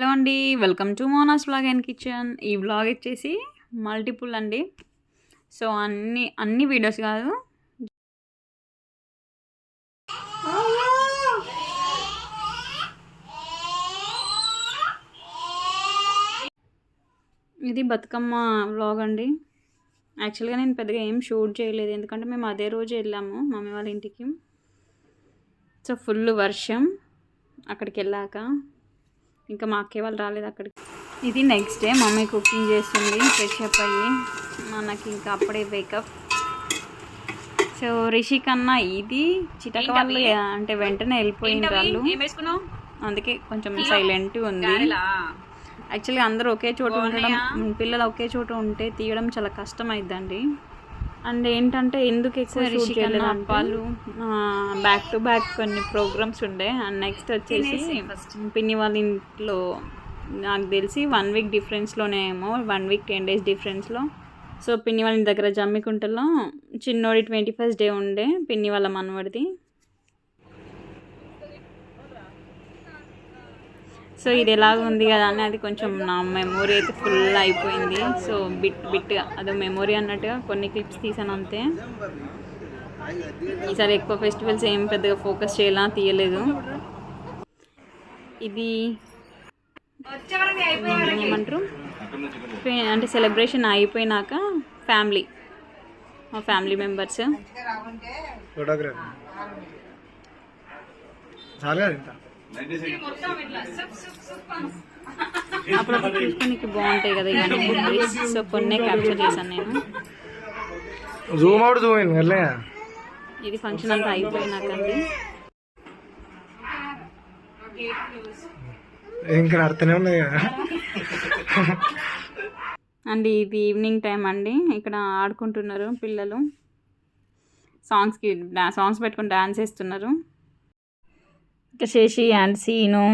Hello అండి, welcome to Mona's vlog and kitchen. ఈ vlog వచ్చేసి మల్టిపుల్ అండి. సో అన్ని వీడియోస్ కాదు, ఇది బతుకమ్మ వ్లాగ్ అండి. యాక్చువల్గా నేను పెద్దగా ఏం షూట్ చేయలేదు, ఎందుకంటే మేము అదే రోజు వెళ్ళాము మమ్మీ వాళ్ళ ఇంటికి. సో ఫుల్ వర్షం. అక్కడికి వెళ్ళాక ఇంకా మా అక్కే వాళ్ళు రాలేదు అక్కడికి. ఇది నెక్స్ట్ డే మమ్మీ కుకింగ్ చేస్తుంది, ఫ్రెష్ అప్ అయ్యి. మనకి ఇంకా అప్పుడే వేకప్. సో రిషి కన్నా ఇది చిటక వాళ్ళు అంటే వెంటనే వెళ్ళిపోయింది వాళ్ళు, అందుకే కొంచెం సైలెంట్ ఉంది. యాక్చువల్గా అందరూ ఒకే చోట ఉండడం, పిల్లలు ఒకే చోట ఉంటే తీయడం చాలా కష్టం అయిద్దండి. అండ్ ఏంటంటే ఎందుకు ఎక్కువ షూట్ చేయలేదు వాళ్ళు బ్యాక్ టు బ్యాక్ కొన్ని ప్రోగ్రామ్స్ ఉండే. అండ్ నెక్స్ట్ వచ్చేసి పిన్ని వాళ్ళ ఇంట్లో నాకు తెలిసి 1 వీక్ డిఫరెన్స్లోనే ఏమో, 1 వీక్ 10 days డిఫరెన్స్లో. సో పిన్ని వాళ్ళ దగ్గర జమ్మికుంటలో చిన్నోడి 21st డే ఉండే, పిన్ని వాళ్ళ మనవడిది. సో ఇది ఎలాగ ఉంది కదా అని అది కొంచెం నా మెమొరీ అయితే ఫుల్ అయిపోయింది. సో బిట్గా అదో మెమొరీ అన్నట్టుగా కొన్ని క్లిప్స్ తీసాను అంతే. ఈసారి ఎక్కువ ఫెస్టివల్స్ ఏం పెద్దగా ఫోకస్ చేయాలా, తీయలేదు. ఇది ఏమంటారు అంటే సెలబ్రేషన్ అయిపోయినాక మా ఫ్యామిలీ మెంబర్స్ అప్పుడప్పుడు చూసుకోనికి బాగుంటాయి కదా ఇవన్నీ. సో కొన్ని క్యాప్చర్ చేశాను నేను. ఇది ఫంక్షన్ అంతా అయిపోయినాకండి. అండ్ ఇది ఈవినింగ్ టైం అండి. ఇక్కడ ఆడుకుంటున్నారు పిల్లలు, సాంగ్స్ పెట్టుకుని డాన్స్ వేస్తున్నారు. ఇంకా శేషి అండ్ సీను,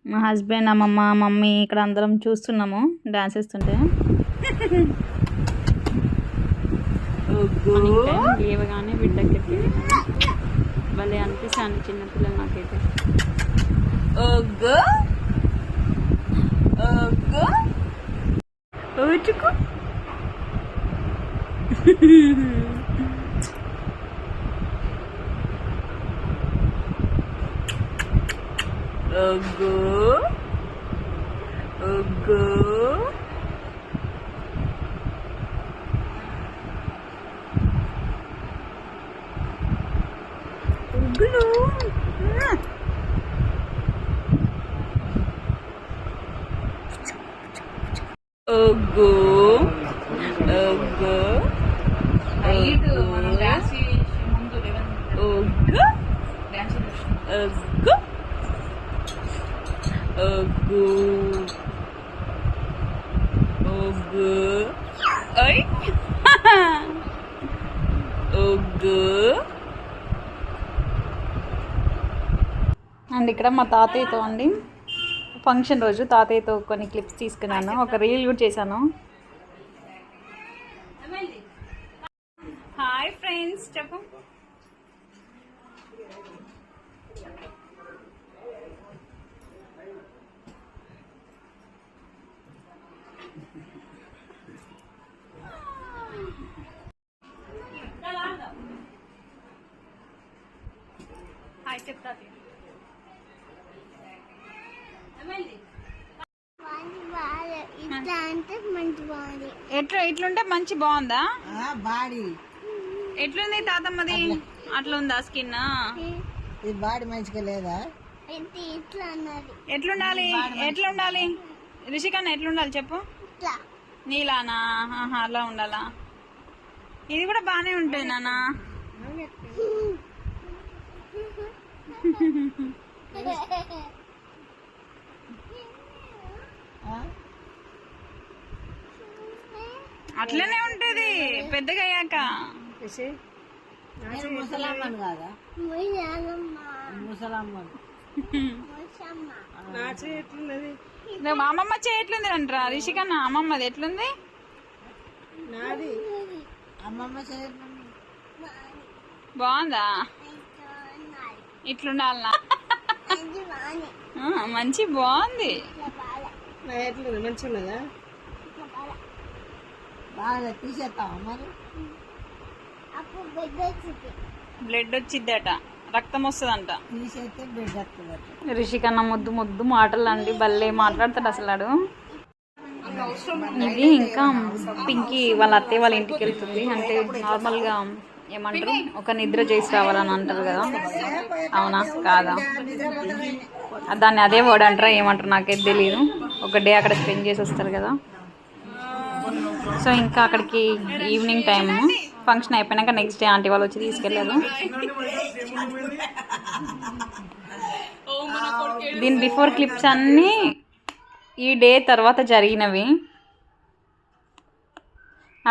మా హస్బెండ్, అమ్మమ్మ, మమ్మీ ఇక్కడ అందరం చూస్తున్నాము డాన్స్ వేస్తుంటే. లేవగానే బిడ్డకి భలే అనిపిస్తాను చిన్నపిల్లలు నాకైతే. అండ్ ఇక్కడ మా తాతయ్యతో అండి, ఫంక్షన్ రోజు తాతయ్యతో కొన్ని క్లిప్స్ తీసుకున్నాను, ఒక రీల్ కూడా చేశాను. హాయ్ ఫ్రెండ్స్ చెప్పు. హాయ్ చెప్తా. ఇట్లుంటే మంచి బాగుందా బాడీ? ఎట్లుంది తాతమ్మది? అట్లా ఉందా స్కిన్? బాడీ మంచిగా లేదా? ఎట్లుండాలి రిషికన్నా? ఎట్లుండాలి చెప్పు. నీలానా? అలా ఉండాలా? ఇది కూడా బానే ఉంటుంది నాన్న. అట్లనే ఉంటది పెద్దగా అయ్యాక. అమ్మమ్మ చేయి ఎట్లుంది అంటారా రిషికన్నా? అమ్మమ్మది ఎట్లుంది? బాగుందా? ఇట్లుండాలనా? మంచి బాగుంది. ఎట్లుంది మంచిగా ఉన్నదా బాగా తీసేస్తావా మరి బ్లడ్ వచ్చిద్దట, రక్తం వస్తుందంట. తీసేస్తే బ్లడ్ వస్తుందట. రిషికన్న ముద్దు ముద్దు మాటలు అండి, భలే మాట్లాడతాడు అసలు. ఇది ఇంకా పింకీ వాళ్ళ అత్తయ్య వాళ్ళ ఇంటికి వెళ్తుంది. అంటే నార్మల్గా ఏమంటారు, ఒక నిద్ర చేసి రావాలని అంటారు కదా, అవునా కాదా? దాన్ని అదే వర్డ్ అంటారా ఏమంటారు నాకైతే తెలియదు. ఒక డే అక్కడ స్పెండ్ చేసి వస్తారు కదా. సో ఇంకా అక్కడికి ఈవినింగ్ టైము ఫంక్షన్ అయిపోయినాక నెక్స్ట్ డే ఆంటీ వాళ్ళు వచ్చి తీసుకెళ్ళారు. దీని బిఫోర్ క్లిప్స్ అన్నీ ఈ డే తర్వాత జరిగినవి.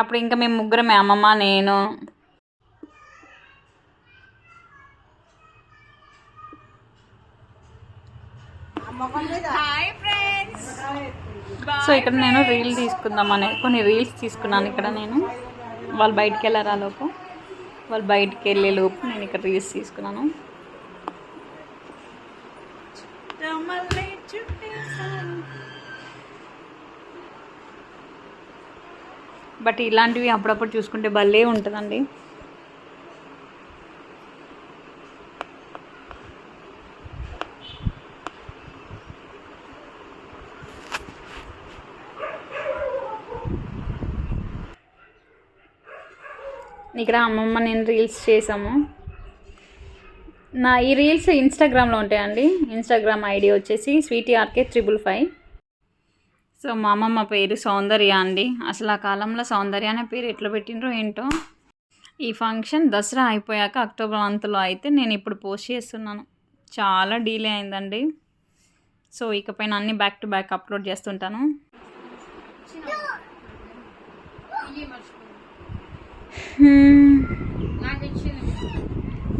అప్పుడు ఇంకా మేము ముగ్గురమే, అమ్మమ్మ నేను. సో ఇక్కడ నేను రీల్ తీసుకుందామని కొన్ని రీల్స్ తీసుకున్నాను. ఇక్కడ నేను వాళ్ళు బయటికి వెళ్ళారు, ఆ లోపు వాళ్ళు బయటికి వెళ్ళే లోపు నేను ఇక్కడ రీల్స్ తీసుకున్నాను. బట్ ఇలాంటివి అప్పుడప్పుడు చూసుకుంటే భలే ఉంటుందండి. ఇక్కడ అమ్మమ్మ నేను రీల్స్ చేసాము. ఈ రీల్స్ ఇన్స్టాగ్రామ్లో ఉంటాయండి. ఇన్స్టాగ్రామ్ ఐడి వచ్చేసి SweetyRK555. సో మా అమ్మమ్మ పేరు సౌందర్య అండి. అసలు ఆ కాలంలో సౌందర్య అనే పేరు ఎట్లా పెట్టిండ్రో ఏంటో. ఈ ఫంక్షన్ దసరా అయిపోయాక అక్టోబర్ మంత్లో అయితే నేను ఇప్పుడు పోస్ట్ చేస్తున్నాను. చాలా డీలే అయిందండి. సో ఇకపైన అన్నీ బ్యాక్ టు బ్యాక్ అప్లోడ్ చేస్తుంటాను.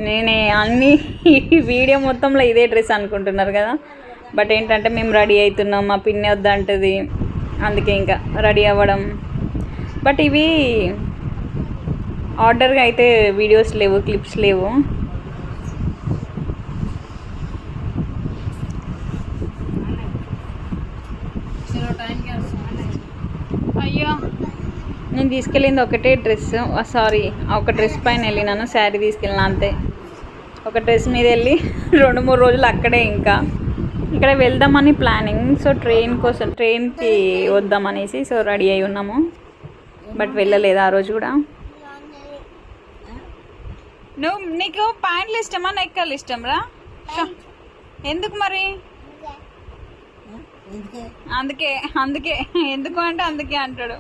నేనే అన్నీ వీడియో మొత్తంలో ఇదే డ్రెస్ అనుకుంటున్నారు కదా. బట్ ఏంటంటే మేము రెడీ అవుతున్నాం, మా పిన్ని వద్దంటది, అందుకే ఇంకా రెడీ అవ్వడం. బట్ ఇవి ఆర్డర్గా అయితే వీడియోస్ లేవు, క్లిప్స్ లేవు. అయ్యో నేను తీసుకెళ్ళింది ఒకటే డ్రెస్, సారీ ఒక డ్రెస్ పైన వెళ్ళినాను, శారీ తీసుకెళ్ళిన అంతే. ఒక డ్రెస్ మీద వెళ్ళి 2-3 రోజులు అక్కడే. ఇంకా ఇక్కడ వెళ్దామని ప్లానింగ్. సో ట్రైన్కి వద్దామనేసి సో రెడీ అయి ఉన్నాము. బట్ వెళ్ళలేదు ఆ రోజు కూడా. నీకు ప్యాంట్లు ఇష్టమా నెక్కలు ఇష్టం రా? ఎందుకు మరి? అందుకే ఎందుకు అంటే అందుకే అంటాడు.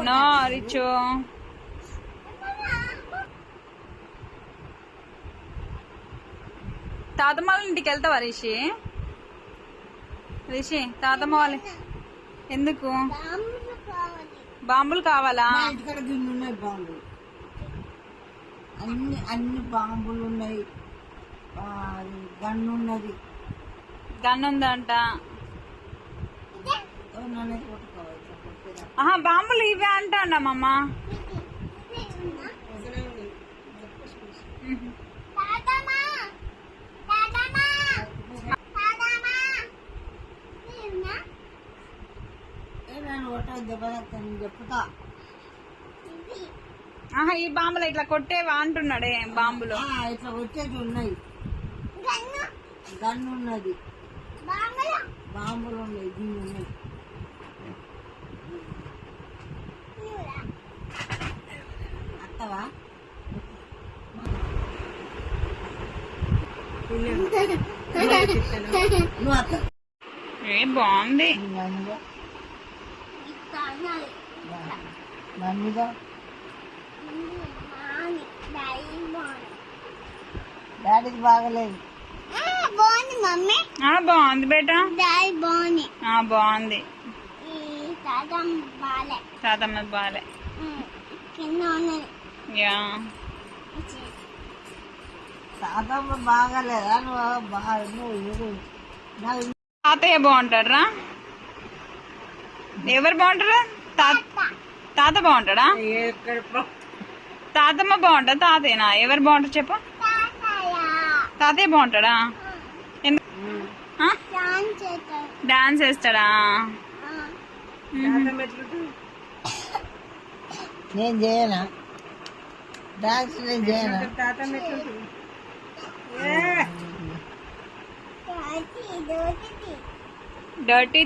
నో రిచు తాతమ్మ వాళ్ళ ఇంటికి వెళ్తావా రిషి తాతమ్మ వాళ్ళ ఎందుకు? బాంబులు కావాలా? అన్ని బాంబులు ఉన్నాయి, గన్ను ఉన్నది. గన్ను ఉందంట. బాంబులు ఇవే అంటాండమ్మమ్మ. ఈ బాంబులు ఇట్లా కొట్టేవా అంటున్నాడే. బాంబులు ఇట్లా వచ్చేది ఉన్నాయి, గన్ను ఉన్నది, బాంబులు ఉన్నాయి, దీన్ని ఉన్నాయి. అత్తవా బాగుంది. డాడీకి బాగలేదు. బాగుంది బేటా, బాగుంది. తాతమ్మ బాలే. తాతమ్మ బాగాలేదా? తాతయ్య బాగుంటాడరా? ఎవరు బాగుంటారా? తాత బాగుంటాడా? తాతమ్మ బాగుంటా? తాతయ్యనా? ఎవరు బాగుంటారు చెప్పు? తాతయ్య బాగుంటాడా? డాన్స్ వేస్తాడా? నేను చేయనా డాన్స్? నేను చేయనా? డర్టీ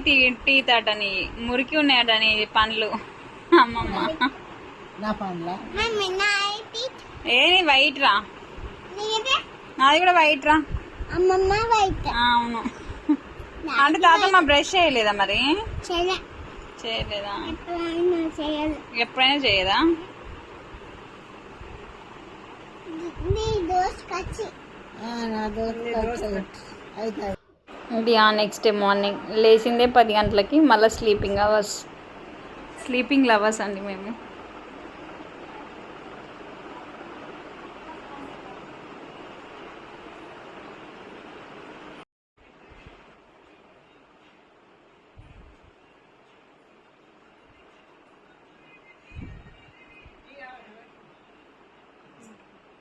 టీత్ అటని, మురికి ఉన్నాయటని పండ్లు. అమ్మమ్మ నా పండ్ల ఏది వైట్ రా, నాది కూడా వైట్ రా. అమ్మమ్మ వైట్. అవును. అంటే తాతమ్మ బ్రష్ చేయలేదా మరి? చేయలేదా? ఎప్పుడైనా చేయదా? ఇది నెక్స్ట్ డే మార్నింగ్ లేచిందే 10 గంటలకి. మళ్ళీ స్లీపింగ్ లవర్స్ అండి మేము.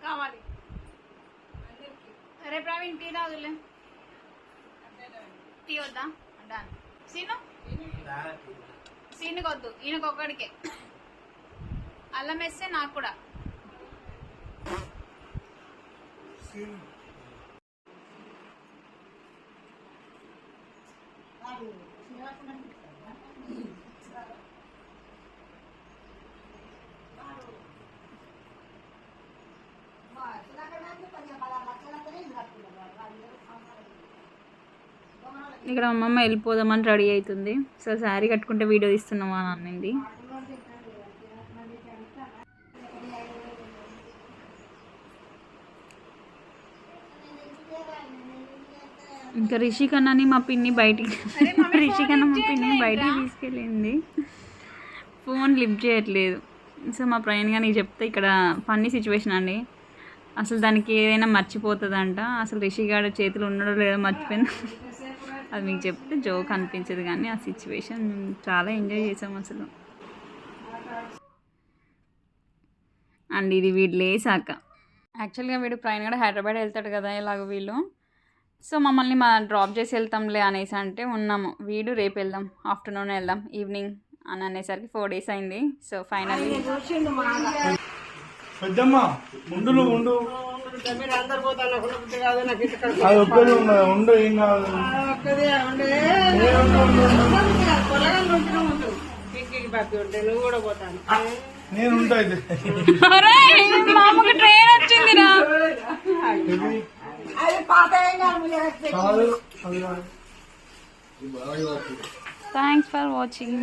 కావాలి అరే ప్రవీణ్ టీ తాగులే. టీ వద్దా? డాన్. సీనుకి వద్దు, ఈయనకొక్కడికే. అల్లం వేస్తే నాకు కూడా. ఇక్కడ అమ్మమ్మ వెళ్ళిపోదామని రెడీ అవుతుంది. సో శారీ కట్టుకుంటే వీడియో తీస్తున్నామా అని అనింది. ఇంకా రిషికన్నని మా పిన్ని బయటికి తీసుకెళ్ళింది. ఫోన్ లిఫ్ట్ చేయట్లేదు. సో మా ప్రయాణ్ గారు నీకు చెప్తే ఇక్కడ ఫన్నీ సిచ్యువేషన్ అండి. అసలు దానికి ఏదైనా మర్చిపోతుందంట. అసలు రిషిగాడు చేతులు ఉండడో లేదో మర్చిపోయింది. అది మీకు చెప్తే జోక్ అనిపించదు, కానీ ఆ సిచ్యువేషన్ మేము చాలా ఎంజాయ్ చేసాం అసలు. అండ్ ఇది వీడు లేసాక, యాక్చువల్గా వీడు ప్రయాణ్ కూడా హైదరాబాద్ వెళ్తాడు కదా ఇలాగ వీళ్ళు. సో మమ్మల్ని డ్రాప్ చేసి వెళ్తాంలే అనేసి అంటే ఉన్నాము. వీడు రేపు వెళ్దాం, ఆఫ్టర్నూన్ వెళ్దాం, ఈవినింగ్ అని అనేసరికి 4 days అయింది. సో ఫైనల్లీ మామకు ట్రైన్ వచ్చిందిరా. Thanks for watching.